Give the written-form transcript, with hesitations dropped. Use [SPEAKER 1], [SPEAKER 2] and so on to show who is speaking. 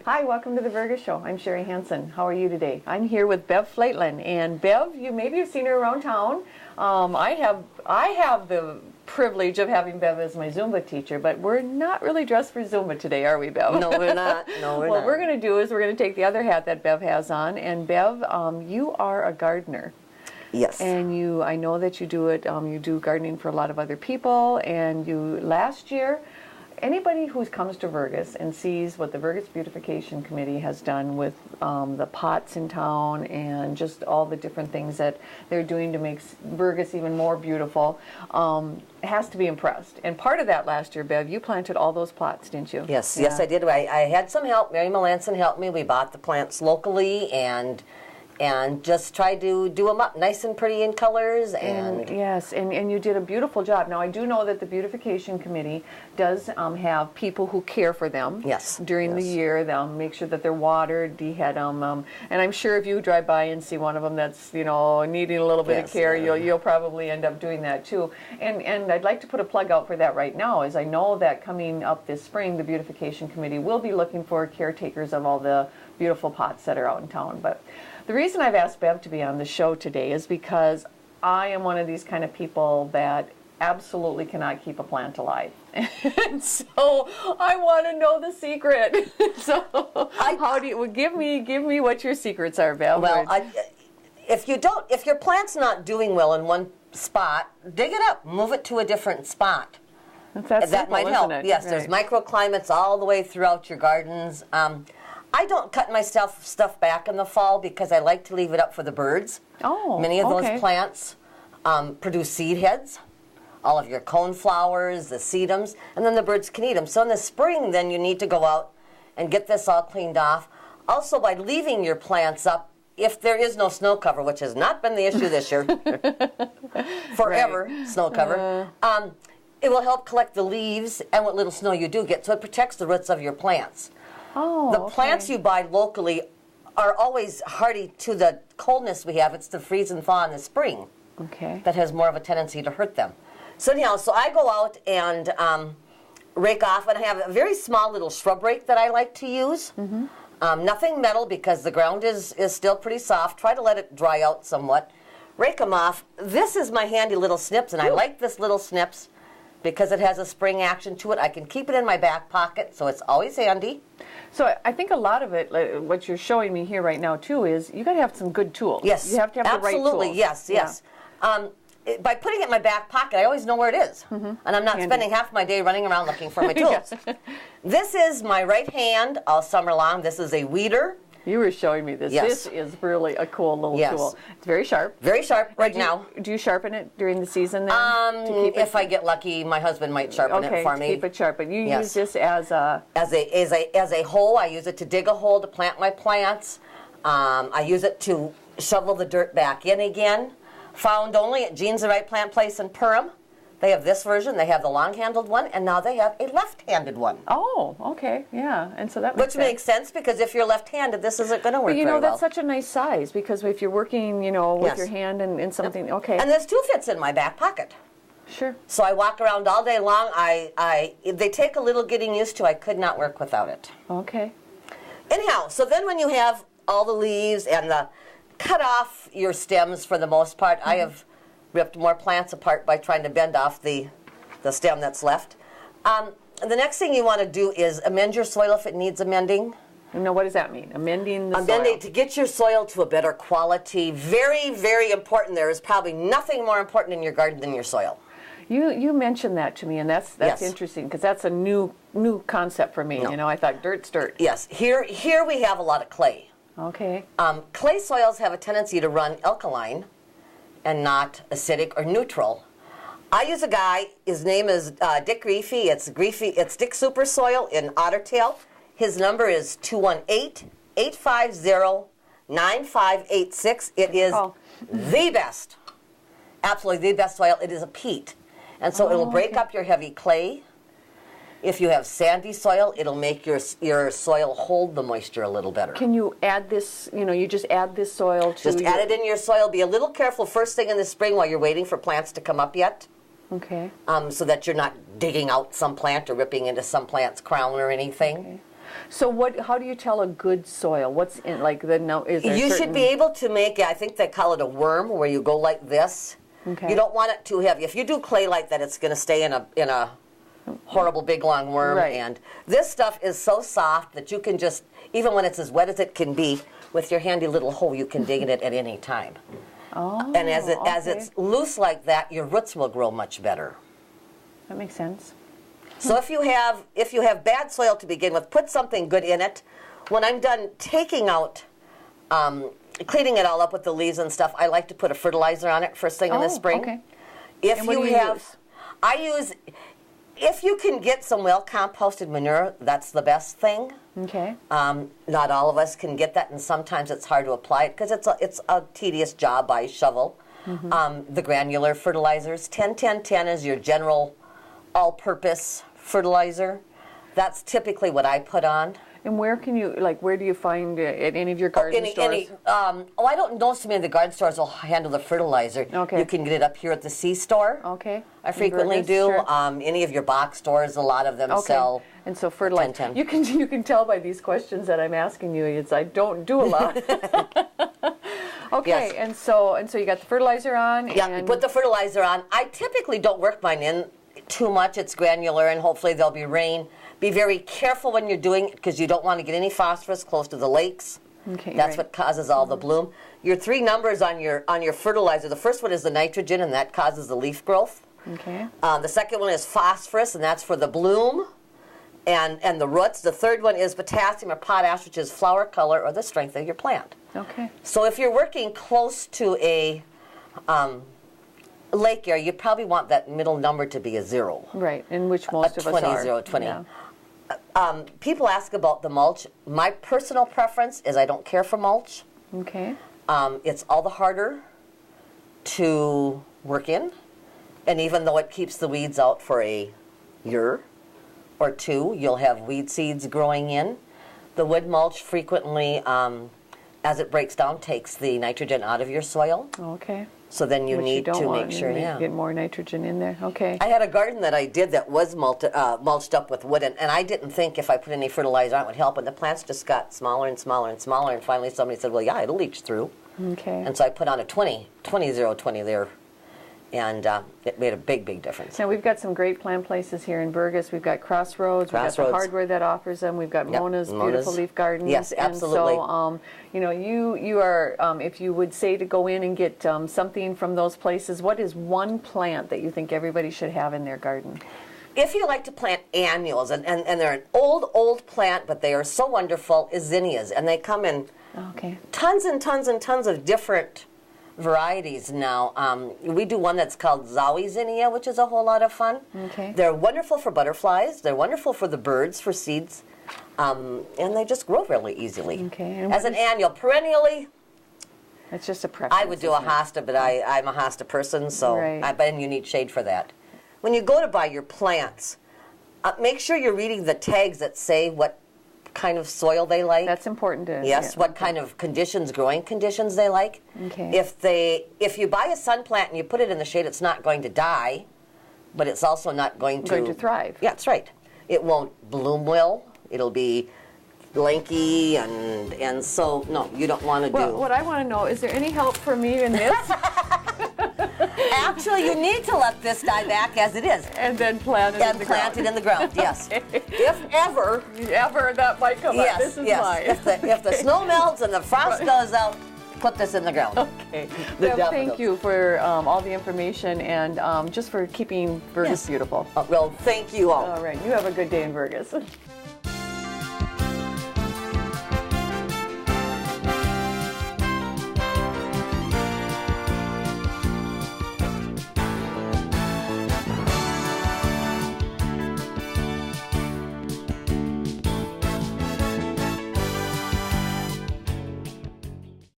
[SPEAKER 1] Hi, welcome to the Vergas Show. I'm Sherry Hansen. How are you today? I'm here with Bev Flaitland, and Bev, you maybe have seen her around town. I have the privilege of having Bev as my Zumba teacher, but we're not really dressed for Zumba today, are we, Bev?
[SPEAKER 2] No, we're not. No, we're not.
[SPEAKER 1] What we're going to do is we're going to take the other hat that Bev has on, and Bev, you are a gardener.
[SPEAKER 2] Yes.
[SPEAKER 1] And I know that you do it. You do gardening for a lot of other people, and last year. Anybody who comes to Vergas and sees what the Vergas Beautification Committee has done with the pots in town and just all the different things that they're doing to make Vergas even more beautiful has to be impressed. And part of that last year, Bev, you planted all those plots, didn't you?
[SPEAKER 2] Yes, yes, I did. I had some help. Mary Melanson helped me. We bought the plants locally and just tried to do them up nice and pretty in colors. And
[SPEAKER 1] yes, and you did a beautiful job. Now, I do know that the Beautification Committee does have people who care for them.
[SPEAKER 2] Yes.
[SPEAKER 1] During the year. They'll make sure that they're watered, dehead them. And I'm sure if you drive by and see one of them that's, needing a little bit of care, you'll probably end up doing that too. And I'd like to put a plug out for that right now, as I know that coming up this spring, the Beautification Committee will be looking for caretakers of all the beautiful pots that are out in town. But the reason I've asked Bev to be on the show today is because I am one of these kind of people that absolutely cannot keep a plant alive. And so I want to know the secret. So how do you give me what your secrets are, Bev?
[SPEAKER 2] Well, if your plant's not doing well in one spot, dig it up, move it to a different spot.
[SPEAKER 1] That
[SPEAKER 2] might help.
[SPEAKER 1] It?
[SPEAKER 2] Yes,
[SPEAKER 1] right.
[SPEAKER 2] There's microclimates all the way throughout your gardens. I don't cut my stuff back in the fall because I like to leave it up for the birds.
[SPEAKER 1] Oh,
[SPEAKER 2] Many of those plants produce seed heads, all of your coneflowers, the sedums, and then the birds can eat them. So in the spring, then you need to go out and get this all cleaned off. Also, by leaving your plants up, if there is no snow cover, which has not been the issue this year, forever snow cover, it will help collect the leaves and what little snow you do get, so it protects the roots of your plants.
[SPEAKER 1] Oh,
[SPEAKER 2] the plants you buy locally are always hardy to the coldness we have. It's the freeze and thaw in the spring that has more of a tendency to hurt them. So anyhow, I go out and rake off, and I have a very small little shrub rake that I like to use. Mm-hmm. Nothing metal because the ground is still pretty soft. Try to let it dry out somewhat. Rake them off. This is my handy little snips, and I like this little snips because it has a spring action to it. I can keep it in my back pocket, so it's always handy.
[SPEAKER 1] So I think a lot of it, what you're showing me here right now too, is you got to have some good tools.
[SPEAKER 2] Yes,
[SPEAKER 1] you have to have the right tools.
[SPEAKER 2] Absolutely, yes. By putting it in my back pocket, I always know where it is, and I'm not spending half my day running around looking for my tools. This is my right hand all summer long. This is a weeder.
[SPEAKER 1] You were showing me this.
[SPEAKER 2] Yes.
[SPEAKER 1] This is really a cool little tool. It's very sharp.
[SPEAKER 2] Very sharp now.
[SPEAKER 1] Do you sharpen it during the season then? To keep
[SPEAKER 2] if I get lucky, my husband might sharpen it for me.
[SPEAKER 1] To keep it sharp. But you use this as a
[SPEAKER 2] hoe. I use it to dig a hole to plant my plants. I use it to shovel the dirt back in again. Found only at Jean's the Right Plant Place in Perham. They have this version. They have the long-handled one, and now they have a left-handed one.
[SPEAKER 1] Oh, okay, yeah, and so that
[SPEAKER 2] makes sense because if you're left-handed, this isn't going to work very well.
[SPEAKER 1] But that's such a nice size because if you're working, with your hand and something, okay.
[SPEAKER 2] And this too fits in my back pocket.
[SPEAKER 1] Sure.
[SPEAKER 2] So I walk around all day long. They take a little getting used to. I could not work without it.
[SPEAKER 1] Okay.
[SPEAKER 2] Anyhow, so then when you have all the leaves and cut off your stems for the most part, I have ripped more plants apart by trying to bend off the stem that's left. The next thing you want to do is amend your soil if it needs amending.
[SPEAKER 1] Now, what does that mean? Amending the soil?
[SPEAKER 2] Amending to get your soil to a better quality. Very, very important. There is probably nothing more important in your garden than your soil.
[SPEAKER 1] You mentioned that to me, and that's interesting because that's a new concept for me.
[SPEAKER 2] No.
[SPEAKER 1] I thought dirt's dirt.
[SPEAKER 2] Yes. Here we have a lot of clay.
[SPEAKER 1] Okay.
[SPEAKER 2] Clay soils have a tendency to run alkaline and not acidic or neutral. I use a guy, his name is Dick Griefey. It's Dick Super Soil in Ottertail. His number is 218-850-9586. It is the best, absolutely the best soil. It is a peat. And so it'll break up your heavy clay. If you have sandy soil, it'll make your soil hold the moisture a little better.
[SPEAKER 1] Can you add this, you just add this soil to...
[SPEAKER 2] Just add it in your soil. Be a little careful first thing in the spring while you're waiting for plants to come up yet.
[SPEAKER 1] Okay.
[SPEAKER 2] So that you're not digging out some plant or ripping into some plant's crown or anything.
[SPEAKER 1] Okay. So how do you tell a good soil? What's in, like, is there
[SPEAKER 2] You
[SPEAKER 1] certain...
[SPEAKER 2] should be able to make, I think they call it a worm, where you go like this.
[SPEAKER 1] Okay.
[SPEAKER 2] You don't want it too heavy. If you do clay like that, it's going to stay in a horrible big long worm.
[SPEAKER 1] Right.
[SPEAKER 2] And this stuff is so soft that you can just, even when it's as wet as it can be, with your handy little hoe, you can dig in it at any time.
[SPEAKER 1] Oh,
[SPEAKER 2] and as it's loose like that, your roots will grow much better.
[SPEAKER 1] That makes sense.
[SPEAKER 2] So if you have bad soil to begin with, put something good in it. When I'm done taking out, cleaning it all up with the leaves and stuff, I like to put a fertilizer on it first thing in the spring.
[SPEAKER 1] Okay.
[SPEAKER 2] If
[SPEAKER 1] and what
[SPEAKER 2] you
[SPEAKER 1] do you
[SPEAKER 2] have,
[SPEAKER 1] use?
[SPEAKER 2] I use, if you can get some well composted manure, that's the best thing.
[SPEAKER 1] Okay.
[SPEAKER 2] Not all of us can get that, and sometimes it's hard to apply it because it's a tedious job by shovel. The granular fertilizers, 10-10-10 is your general all-purpose fertilizer. That's typically what I put on.
[SPEAKER 1] And where can you, like, where do you find it at any of your garden stores?
[SPEAKER 2] I don't know so many of the garden stores will handle the fertilizer.
[SPEAKER 1] Okay.
[SPEAKER 2] You can get it up here at the C-store.
[SPEAKER 1] Okay.
[SPEAKER 2] I frequently
[SPEAKER 1] Vergas,
[SPEAKER 2] do.
[SPEAKER 1] sure.
[SPEAKER 2] Any of your box stores, a lot of them sell.
[SPEAKER 1] And so fertilizer.
[SPEAKER 2] 10-10.
[SPEAKER 1] You can tell by these questions that I'm asking you. It's I don't do a lot. Okay.
[SPEAKER 2] Yes.
[SPEAKER 1] And so you got the fertilizer on.
[SPEAKER 2] Yeah.
[SPEAKER 1] And
[SPEAKER 2] You put the fertilizer on. I typically don't work mine in too much. It's granular, and hopefully there'll be rain. Be very careful when you're doing it because you don't want to get any phosphorus close to the lakes.
[SPEAKER 1] Okay,
[SPEAKER 2] That's
[SPEAKER 1] right.
[SPEAKER 2] what causes all the bloom. Your 3 numbers on your fertilizer. The first one is the nitrogen, and that causes the leaf growth.
[SPEAKER 1] Okay.
[SPEAKER 2] The second one is phosphorus, and that's for the bloom and the roots. The third one is potassium or potash, which is flower color or the strength of your plant.
[SPEAKER 1] Okay.
[SPEAKER 2] So if you're working close to a lake area, you probably want that middle number to be a 0.
[SPEAKER 1] Right. And which most of us
[SPEAKER 2] 20,
[SPEAKER 1] are.
[SPEAKER 2] 0, 20.
[SPEAKER 1] Yeah.
[SPEAKER 2] People ask about the mulch. My personal preference is I don't care for mulch.
[SPEAKER 1] Okay.
[SPEAKER 2] It's all the harder to work in. And even though it keeps the weeds out for a year or 2, you'll have weed seeds growing in. The wood mulch frequently, as it breaks down, takes the nitrogen out of your soil.
[SPEAKER 1] Okay.
[SPEAKER 2] So then you
[SPEAKER 1] Which
[SPEAKER 2] need
[SPEAKER 1] don't
[SPEAKER 2] to
[SPEAKER 1] want.
[SPEAKER 2] make sure,
[SPEAKER 1] You need to get more nitrogen in there. Okay.
[SPEAKER 2] I had a garden that I did that was mulched up with wood, and I didn't think if I put any fertilizer on it would help, and the plants just got smaller and smaller and smaller, and finally somebody said, well, yeah, it'll leach through.
[SPEAKER 1] Okay.
[SPEAKER 2] And so I put on a 20, 0, 20 there, and it made a big, big difference.
[SPEAKER 1] Now, we've got some great plant places here in Vergas. We've got Crossroads. We've got the hardware that offers them. We've got Mona's Beautiful Leaf Gardens.
[SPEAKER 2] Yes, absolutely.
[SPEAKER 1] And so, you are, if you would say to go in and get something from those places, what is one plant that you think everybody should have in their garden?
[SPEAKER 2] If you like to plant annuals, and they're an old plant, but they are so wonderful, is zinnias. And they come in tons and tons and tons of different varieties now. We do one that's called Zowie zinnia, which is a whole lot of fun.
[SPEAKER 1] Okay.
[SPEAKER 2] They're wonderful for butterflies. They're wonderful for the birds, for seeds. And they just grow really easily.
[SPEAKER 1] Okay. And
[SPEAKER 2] as an annual, perennially,
[SPEAKER 1] it's just a preference.
[SPEAKER 2] I would do a hosta, but I'm a hosta person, so
[SPEAKER 1] Right.
[SPEAKER 2] and you need shade for that. When you go to buy your plants, make sure you're reading the tags that say what kind of soil they like.
[SPEAKER 1] That's important to
[SPEAKER 2] what kind of growing conditions they like.
[SPEAKER 1] Okay.
[SPEAKER 2] If you buy a sun plant and you put it in the shade, it's not going to die, but it's also not going to
[SPEAKER 1] thrive.
[SPEAKER 2] Yeah, that's right. It won't bloom well. It'll be lanky, and so no, you don't want to do.
[SPEAKER 1] Well, what I want to know, is there any help for me in this?
[SPEAKER 2] Actually, you need to let this die back as it is.
[SPEAKER 1] And then plant it in the ground.
[SPEAKER 2] And plant it in the ground, yes.
[SPEAKER 1] Okay.
[SPEAKER 2] If ever
[SPEAKER 1] that might come up. This is mine.
[SPEAKER 2] If the snow melts and the frost goes out, put this in the ground.
[SPEAKER 1] Okay. Well, thank you for all the information and just for keeping Vergas beautiful.
[SPEAKER 2] Well, thank you all.
[SPEAKER 1] All right. You have a good day in Vergas.